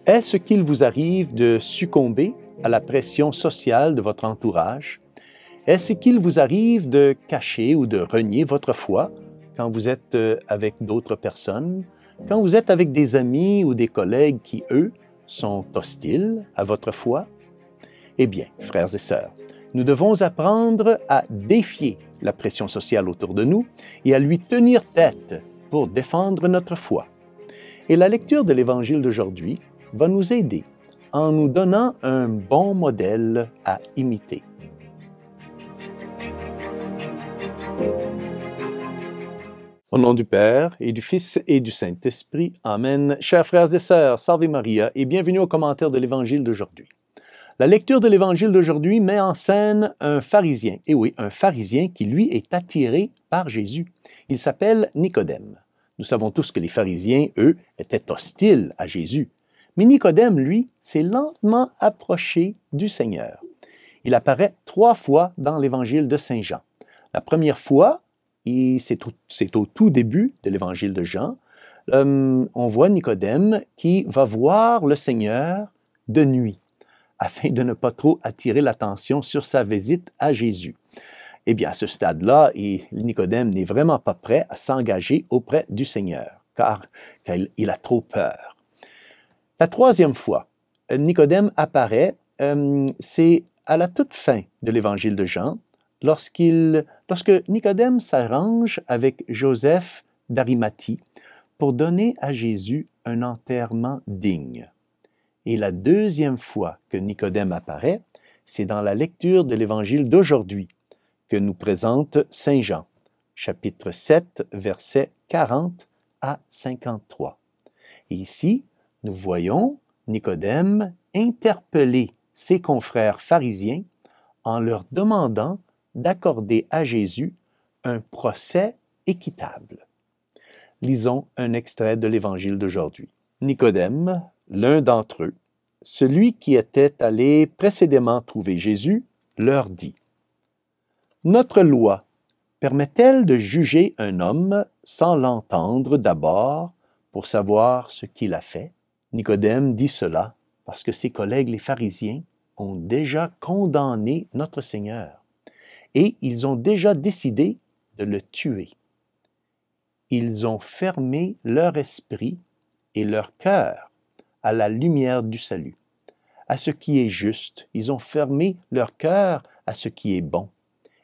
Est-ce qu'il vous arrive de succomber à la pression sociale de votre entourage? Est-ce qu'il vous arrive de cacher ou de renier votre foi quand vous êtes avec d'autres personnes, quand vous êtes avec des amis ou des collègues qui, eux, sont hostiles à votre foi? Eh bien, frères et sœurs, nous devons apprendre à défier la pression sociale autour de nous et à lui tenir tête pour défendre notre foi. Et la lecture de l'Évangile d'aujourd'hui va nous aider en nous donnant un bon modèle à imiter. Au nom du Père, et du Fils, et du Saint-Esprit. Amen. Chers frères et sœurs, Salve Maria, et bienvenue au commentaire de l'Évangile d'aujourd'hui. La lecture de l'Évangile d'aujourd'hui met en scène un pharisien, et oui, un pharisien qui, lui, est attiré par Jésus. Il s'appelle Nicodème. Nous savons tous que les pharisiens, eux, étaient hostiles à Jésus. Mais Nicodème, lui, s'est lentement approché du Seigneur. Il apparaît 3 fois dans l'Évangile de Saint Jean. La première fois, c'est au tout début de l'Évangile de Jean, on voit Nicodème qui va voir le Seigneur de nuit, afin de ne pas trop attirer l'attention sur sa visite à Jésus. Eh bien, à ce stade-là, Nicodème n'est vraiment pas prêt à s'engager auprès du Seigneur, car il a trop peur. La 3e fois, Nicodème apparaît, c'est à la toute fin de l'Évangile de Jean, lorsque Nicodème s'arrange avec Joseph d'Arimathie pour donner à Jésus un enterrement digne. Et la 2e fois que Nicodème apparaît, c'est dans la lecture de l'Évangile d'aujourd'hui que nous présente Saint Jean, chapitre 7, versets 40 à 53. Et ici, nous voyons Nicodème interpeller ses confrères pharisiens en leur demandant d'accorder à Jésus un procès équitable. Lisons un extrait de l'Évangile d'aujourd'hui. Nicodème, l'un d'entre eux, celui qui était allé précédemment trouver Jésus, leur dit: « Notre loi permet-elle de juger un homme sans l'entendre d'abord pour savoir ce qu'il a fait? » Nicodème dit cela parce que ses collègues les pharisiens ont déjà condamné notre Seigneur et ils ont déjà décidé de le tuer. Ils ont fermé leur esprit et leur cœur à la lumière du salut, à ce qui est juste. Ils ont fermé leur cœur à ce qui est bon.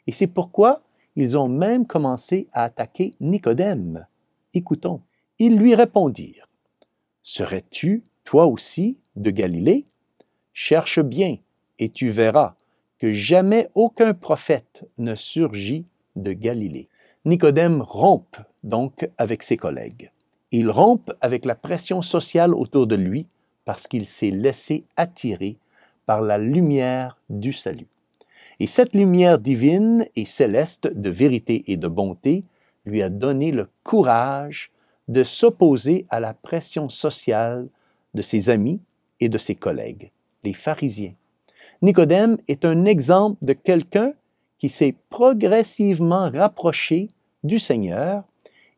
Et c'est pourquoi ils ont même commencé à attaquer Nicodème. Écoutons. Ils lui répondirent: « Serais-tu, toi aussi, de Galilée? Cherche bien, et tu verras que jamais aucun prophète ne surgit de Galilée. » Nicodème rompt donc avec ses collègues. Il rompt avec la pression sociale autour de lui parce qu'il s'est laissé attirer par la lumière du salut. Et cette lumière divine et céleste de vérité et de bonté lui a donné le courage de s'opposer à la pression sociale de ses amis et de ses collègues, les pharisiens. Nicodème est un exemple de quelqu'un qui s'est progressivement rapproché du Seigneur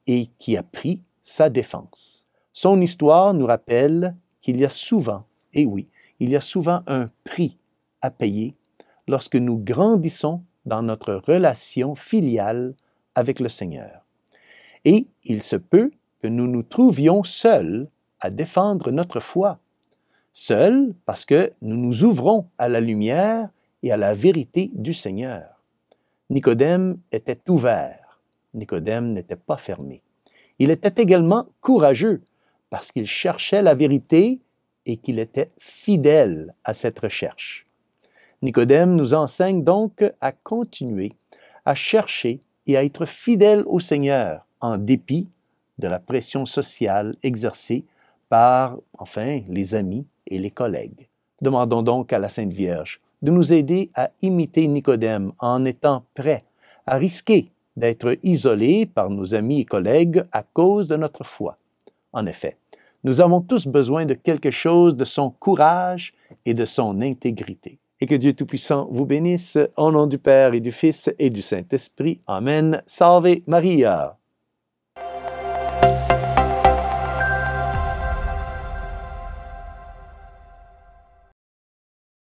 et qui a pris sa défense. Son histoire nous rappelle qu'il y a souvent, et oui, il y a souvent un prix à payer lorsque nous grandissons dans notre relation filiale avec le Seigneur. Et il se peut que nous nous trouvions seuls à défendre notre foi. Seuls parce que nous nous ouvrons à la lumière et à la vérité du Seigneur. Nicodème était ouvert. Nicodème n'était pas fermé. Il était également courageux parce qu'il cherchait la vérité et qu'il était fidèle à cette recherche. Nicodème nous enseigne donc à continuer à chercher et à être fidèle au Seigneur en dépit de la pression sociale exercée par, les amis et les collègues. Demandons donc à la Sainte Vierge de nous aider à imiter Nicodème en étant prêts à risquer d'être isolés par nos amis et collègues à cause de notre foi. En effet, nous avons tous besoin de quelque chose de son courage et de son intégrité. Et que Dieu Tout-Puissant vous bénisse, au nom du Père et du Fils et du Saint-Esprit. Amen. Salve Maria.